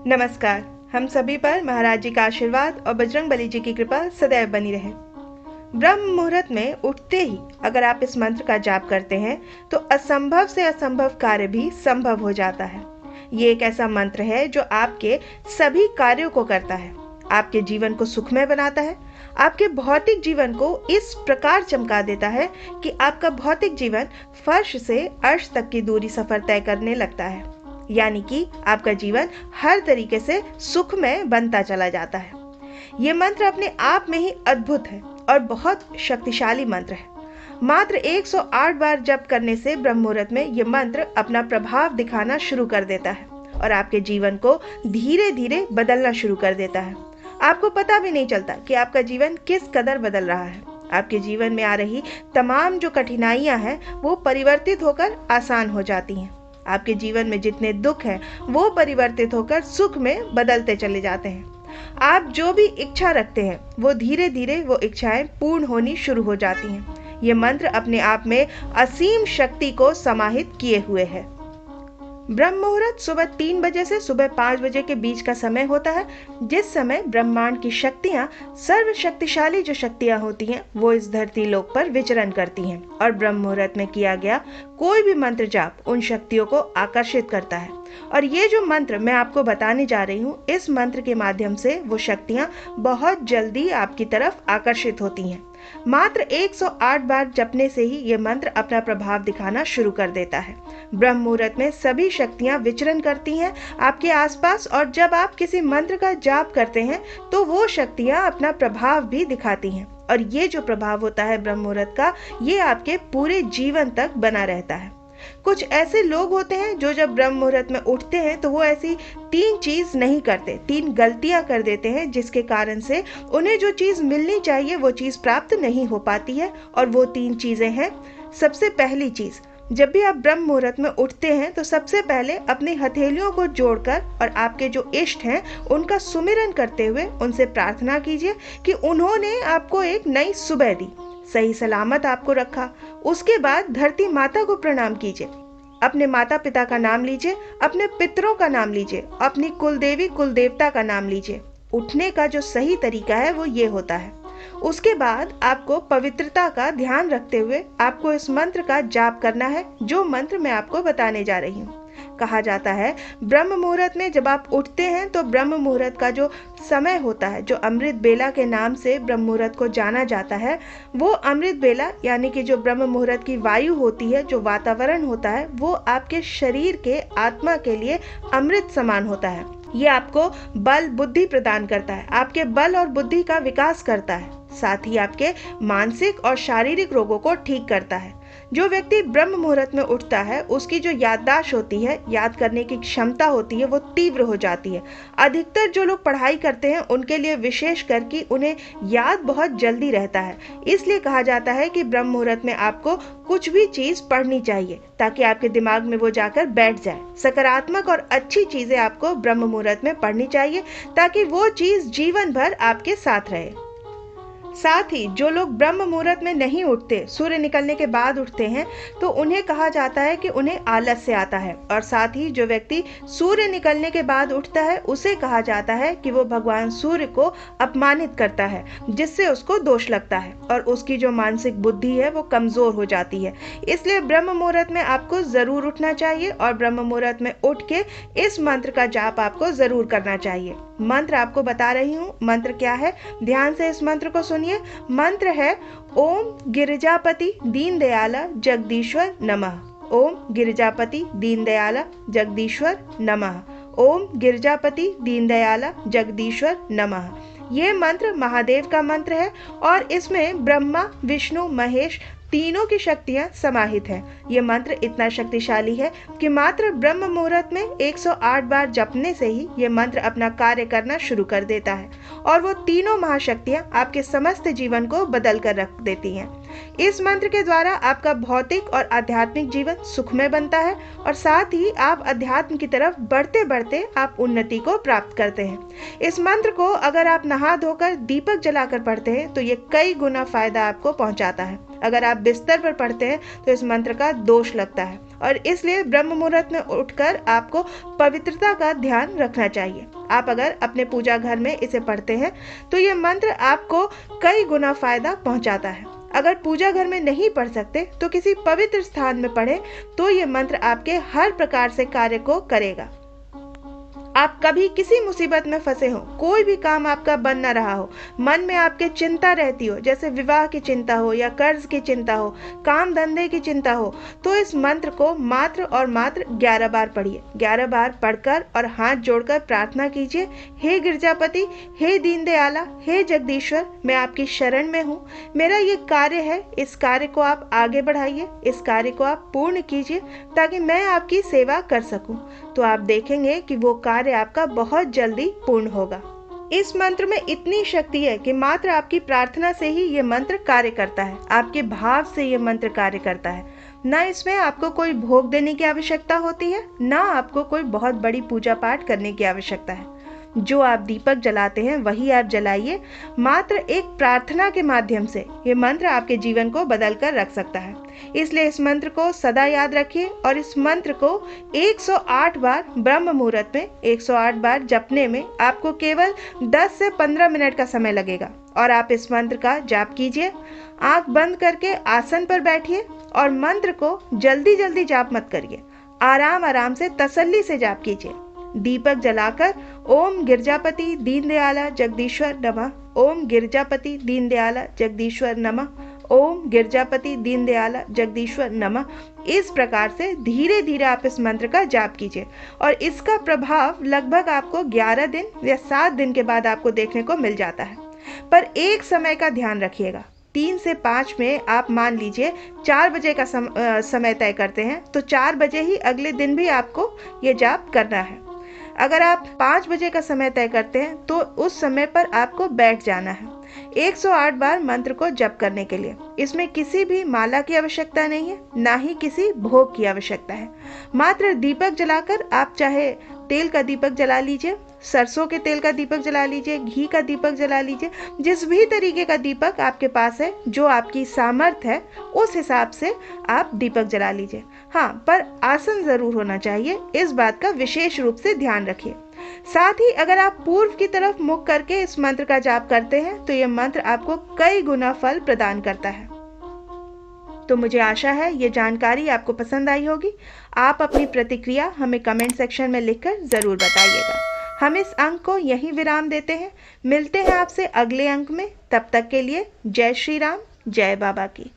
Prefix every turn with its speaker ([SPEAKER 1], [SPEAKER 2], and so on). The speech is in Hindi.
[SPEAKER 1] नमस्कार। हम सभी पर महाराज जी का आशीर्वाद और बजरंग बली जी की कृपा सदैव बनी रहे। ब्रह्म मुहूर्त में उठते ही अगर आप इस मंत्र का जाप करते हैं तो असंभव से असंभव कार्य भी संभव हो जाता है। ये एक ऐसा मंत्र है जो आपके सभी कार्यों को करता है, आपके जीवन को सुखमय बनाता है, आपके भौतिक जीवन को इस प्रकार चमका देता है कि आपका भौतिक जीवन फर्श से अर्श तक की दूरी सफर तय करने लगता है। यानी कि आपका जीवन हर तरीके से सुखमय बनता चला जाता है। ये मंत्र अपने आप में ही अद्भुत है और बहुत शक्तिशाली मंत्र है। मात्र 108 बार जप करने से ब्रह्म मुहूर्त में ये मंत्र अपना प्रभाव दिखाना शुरू कर देता है और आपके जीवन को धीरे धीरे बदलना शुरू कर देता है। आपको पता भी नहीं चलता कि आपका जीवन किस कदर बदल रहा है। आपके जीवन में आ रही तमाम जो कठिनाइयां हैं वो परिवर्तित होकर आसान हो जाती हैं। आपके जीवन में जितने दुख हैं वो परिवर्तित होकर सुख में बदलते चले जाते हैं। आप जो भी इच्छा रखते हैं वो धीरे धीरे वो इच्छाएं पूर्ण होनी शुरू हो जाती हैं। ये मंत्र अपने आप में असीम शक्ति को समाहित किए हुए है। ब्रह्म मुहूर्त सुबह 3 बजे से सुबह 5 बजे के बीच का समय होता है, जिस समय ब्रह्मांड की शक्तियां, सर्वशक्तिशाली जो शक्तियां होती हैं वो इस धरती लोक पर विचरण करती हैं और ब्रह्म मुहूर्त में किया गया कोई भी मंत्र जाप उन शक्तियों को आकर्षित करता है। और ये जो मंत्र मैं आपको बताने जा रही हूँ, इस मंत्र के माध्यम से वो शक्तियां बहुत जल्दी आपकी तरफ आकर्षित होती हैं। मात्र 108 बार जपने से ही ये मंत्र अपना प्रभाव दिखाना शुरू कर देता है। ब्रह्म मुहूर्त में सभी शक्तियां विचरण करती हैं आपके आसपास और जब आप किसी मंत्र का जाप करते हैं तो वो शक्तियां अपना प्रभाव भी दिखाती हैं और ये जो प्रभाव होता है ब्रह्म मुहूर्त का, ये आपके पूरे जीवन तक बना रहता है। कुछ ऐसे लोग होते हैं जो जब ब्रह्म मुहूर्त में उठते हैं तो वो ऐसी 3 चीज नहीं करते, 3 गलतियां कर देते हैं जिसके कारण से उन्हें जो चीज मिलनी चाहिए वो चीज प्राप्त नहीं हो पाती है। और वो 3 चीजें हैं। सबसे पहली चीज, जब भी आप ब्रह्म मुहूर्त में उठते हैं तो सबसे पहले अपनी हथेलियों को जोड़कर और आपके जो इष्ट हैं उनका सुमिरन करते हुए उनसे प्रार्थना कीजिए कि उन्होंने आपको एक नई सुबह दी, सही सलामत आपको रखा। उसके बाद धरती माता को प्रणाम कीजिए, अपने माता पिता का नाम लीजिए, अपने पितरों का नाम लीजिए, अपनी कुल देवी कुल देवता का नाम लीजिए। उठने का जो सही तरीका है वो ये होता है। उसके बाद आपको पवित्रता का ध्यान रखते हुए आपको इस मंत्र का जाप करना है, जो मंत्र मैं आपको बताने जा रही हूँ। कहा जाता है ब्रह्म मुहूर्त में जब आप उठते हैं तो ब्रह्म मुहूर्त का जो समय होता है, जो अमृत बेला के नाम से ब्रह्म मुहूर्त को जाना जाता है, वो अमृत बेला यानी कि जो ब्रह्म मुहूर्त की वायु होती है, जो वातावरण होता है, वो आपके शरीर के आत्मा के लिए अमृत समान होता है। ये आपको बल बुद्धि प्रदान करता है, आपके बल और बुद्धि का विकास करता है, साथ ही आपके मानसिक और शारीरिक रोगों को ठीक करता है। जो व्यक्ति ब्रह्म मुहूर्त में उठता है उसकी जो याददाश्त होती है, याद करने की क्षमता होती है, वो तीव्र हो जाती है। अधिकतर जो लोग पढ़ाई करते हैं उनके लिए विशेष करके उन्हें याद बहुत जल्दी रहता है। इसलिए कहा जाता है कि ब्रह्म मुहूर्त में आपको कुछ भी चीज पढ़नी चाहिए ताकि आपके दिमाग में वो जाकर बैठ जाए। सकारात्मक और अच्छी चीजें आपको ब्रह्म मुहूर्त में पढ़नी चाहिए ताकि वो चीज जीवन भर आपके साथ रहे। साथ ही जो लोग ब्रह्म मुहूर्त में नहीं उठते, सूर्य निकलने के बाद उठते हैं, तो उन्हें कहा जाता है कि उन्हें आलस्य आता है। और साथ ही जो व्यक्ति सूर्य निकलने के बाद उठता है उसे कहा जाता है कि वो भगवान सूर्य को अपमानित करता है, जिससे उसको दोष लगता है और उसकी जो मानसिक बुद्धि है वो कमजोर हो जाती है। इसलिए ब्रह्म मुहूर्त में आपको जरूर उठना चाहिए और ब्रह्म मुहूर्त में उठ के इस मंत्र का जाप आपको जरूर करना चाहिए। मंत्र आपको बता रही हूँ। मंत्र क्या है, ध्यान से इस मंत्र को सुनिए। मंत्र है ओम गिरिजापति दीनदयाला जगदीश्वर नमः। ओम गिरिजापति दीनदयाला जगदीश्वर नमः। ओम गिरिजापति दीनदयाला जगदीश्वर नमः। ये मंत्र महादेव का मंत्र है और इसमें ब्रह्मा विष्णु महेश तीनों की शक्तियां समाहित हैं। ये मंत्र इतना शक्तिशाली है कि मात्र ब्रह्म मुहूर्त में 108 बार जपने से ही ये मंत्र अपना कार्य करना शुरू कर देता है और वो तीनों महाशक्तियां आपके समस्त जीवन को बदल कर रख देती हैं। इस मंत्र के द्वारा आपका भौतिक और आध्यात्मिक जीवन सुखमय बनता है और साथ ही आप अध्यात्म की तरफ बढ़ते बढ़ते आप उन्नति को प्राप्त करते हैं। इस मंत्र को अगर आप नहा धोकर दीपक जलाकर पढ़ते हैं तो ये कई गुना फायदा आपको पहुंचाता है। अगर आप बिस्तर पर पढ़ते हैं तो इस मंत्र का दोष लगता है और इसलिए ब्रह्म मुहूर्त में उठकर आपको पवित्रता का ध्यान रखना चाहिए। आप अगर अपने पूजा घर में इसे पढ़ते हैं तो ये मंत्र आपको कई गुना फायदा पहुंचाता है। अगर पूजा घर में नहीं पढ़ सकते तो किसी पवित्र स्थान में पढ़ें तो ये मंत्र आपके हर प्रकार से कार्य को करेगा। आप कभी किसी मुसीबत में फंसे हो, कोई भी काम आपका बन ना रहा हो, मन में आपके चिंता रहती हो, जैसे विवाह की चिंता हो या कर्ज की चिंता हो, काम धंधे की चिंता हो, तो इस मंत्र को मात्र और मात्र 11 बार पढ़िए। 11 बार पढ़कर और हाथ जोड़कर प्रार्थना कीजिए, हे गिरजापति, हे दीनदयाला, हे जगदीश्वर, मैं आपकी शरण में हूँ। मेरा ये कार्य है, इस कार्य को आप आगे बढ़ाइए, इस कार्य को आप पूर्ण कीजिए ताकि मैं आपकी सेवा कर सकूं। तो आप देखेंगे कि वो कार्य आपका बहुत जल्दी पूर्ण होगा। इस मंत्र में इतनी शक्ति है कि मात्र आपकी प्रार्थना से ही ये मंत्र कार्य करता है, आपके भाव से ये मंत्र कार्य करता है। ना इसमें आपको कोई भोग देने की आवश्यकता होती है, ना आपको कोई बहुत बड़ी पूजा पाठ करने की आवश्यकता है। जो आप दीपक जलाते हैं वही आप जलाइए। मात्र एक प्रार्थना के माध्यम से ये मंत्र आपके जीवन को बदल कर रख सकता है। इसलिए इस मंत्र को सदा याद रखिए और इस मंत्र को 108 बार ब्रह्म मुहूर्त में 108 बार जपने में आपको केवल 10 से 15 मिनट का समय लगेगा। और आप इस मंत्र का जाप कीजिए। आंख बंद करके आसन पर बैठिए और मंत्र को जल्दी जल्दी जाप मत करिए, आराम आराम से तसल्ली से जाप कीजिए। दीपक जलाकर ओम गिरजापति दीनदयाला जगदीश्वर नमः, ओम गिरजापति दीनदयाला जगदीश्वर नमः, ओम गिरजापति दीनदयाला जगदीश्वर नमः, इस प्रकार से धीरे धीरे आप इस मंत्र का जाप कीजिए और इसका प्रभाव लगभग आपको 11 दिन या 7 दिन के बाद आपको देखने को मिल जाता है। पर एक समय का ध्यान रखिएगा, 3 से 5 में आप मान लीजिए 4 बजे का समय तय करते हैं तो 4 बजे ही अगले दिन भी आपको ये जाप करना है। अगर आप 5 बजे का समय तय करते हैं तो उस समय पर आपको बैठ जाना है 108 बार मंत्र को जप करने के लिए। इसमें किसी भी माला की आवश्यकता नहीं है, ना ही किसी भोग की आवश्यकता है। मात्र दीपक जलाकर आप चाहे तेल का दीपक जला लीजिए, सरसों के तेल का दीपक जला लीजिए, घी का दीपक जला लीजिए, जिस भी तरीके का दीपक आपके पास है, जो आपकी सामर्थ्य है उस हिसाब से आप दीपक जला लीजिए। हाँ, पर आसन जरूर होना चाहिए, इस बात का विशेष रूप से ध्यान रखिए। साथ ही अगर आप पूर्व की तरफ मुख करके इस मंत्र का जाप करते हैं तो यह मंत्र आपको कई गुना फल प्रदान करता है। तो मुझे आशा है ये जानकारी आपको पसंद आई होगी। आप अपनी प्रतिक्रिया हमें कमेंट सेक्शन में लिखकर ज़रूर बताइएगा। हम इस अंक को यहीं विराम देते हैं। मिलते हैं आपसे अगले अंक में। तब तक के लिए जय श्री राम, जय बाबा की।